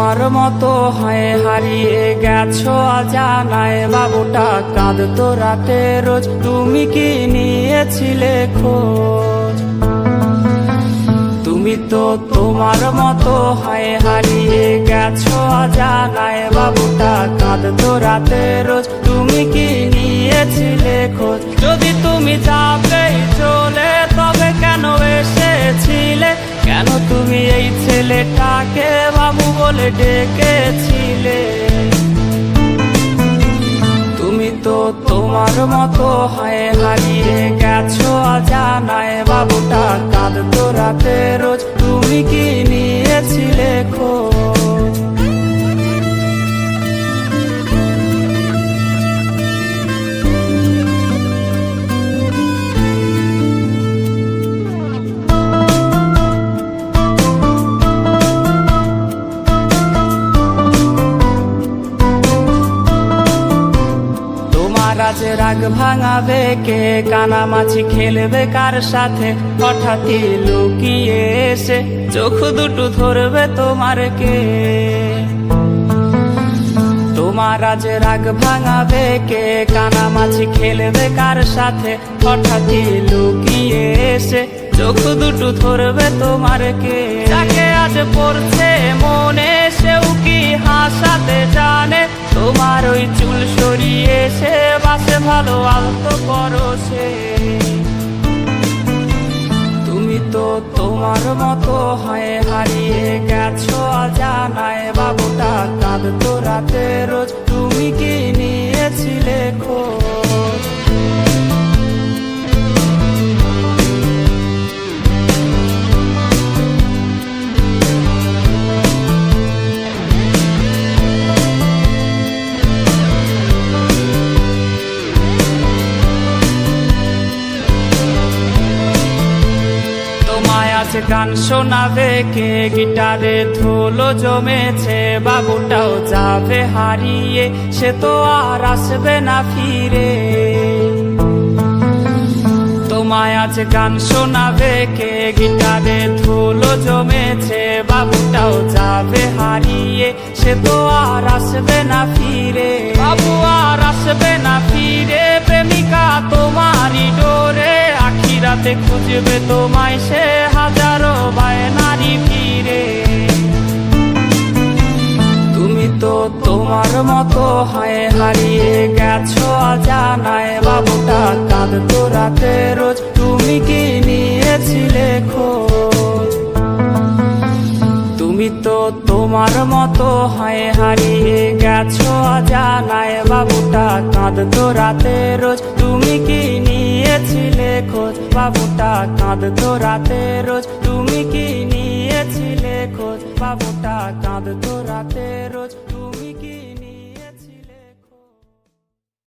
তোমার মতো হয়ে হারিয়ে গেছো অজানায়, বাবুটা কাঁদতো রাতে রোজ, তুমি কি নিয়েছিলে খোঁজ? তুমি তো তোমার মতো হয়ে হারিয়ে গেছো অজানায়, বাবুটা কাঁদতো রাতে রোজ, তুমি কি নিয়েছিলে খোঁজ? যদি তুমি যাবে চলে তবে কেন এসেছিলে? কেন তুমি এই ছেলেটাকে বাবু বলে ডেকেছিলে? তুমি তো তোমার মতো হয়ে হারিয়ে গেছো অজানায়, বাবুটা কাঁদতো রাতে রোজ, তুমি কি নিয়েছিলে খোঁজ? আজ রাগ ভাঙাবে কে? কানামাছি খেলবে কার সাথে? হঠাৎই লুকিয়ে এসে চোখ দুটো ধরবে তোমার কে? তোমার আজ রাগ ভাঙাবে কে? কানামাছি খেলবে কার সাথে? হঠাৎই লুকিয়ে এসে চোখ দুটো ধরবে তোমার কে? যাকে আজ পড়ছে মনে সেও কি হাসাতে জানে? তোমার ওই চুল সরিয়ে সে বাসে ভালো আলতো পরশে। তুমি তো তোমার মতো হয়ে হারিয়ে গেছো অজানায়, বাবুটা কাঁদতো রাতে রোজ, তুমি কি নিয়েছিলে খোঁজ? গান শোনাবে কে? গিটারে ধুলো জমেছে, বাবুটাও যাবে হারিয়ে, সে তো আর আসবে না ফিরে। তোমায় আজ গান শোনাবে কে? গিটারে ধুলো জমেছে, বাবুটাও যাবে হারিয়ে, সে তো আর আসবে না ফিরে। বাবু আর আসবে না ফিরে, প্রেমিকা তোমারই ডোরে, আখিরাতে খুঁজবে তোমায় সে হাজারো বায়নারি ফিরে। তুমি তো তোমার মতো হয়ে হারিয়ে গেছো অজানায়, বাবুটা কাঁদতো রাতে রোজ, তুমি কি নিয়েছিলে খোঁজ? তুমি তো তোমার মতো হয়ে হারিয়ে গেছো অজানায়, বাবুটা কাঁদতো রাতে রোজ, তুমি কি নিয়েছিলে খোঁজ? বাবুটা কাঁদতো রাতে রোজ, তুমি কি নিয়েছিলে খোঁজ? বাবুটা কাঁদতো রাতে রোজ, তুমি কি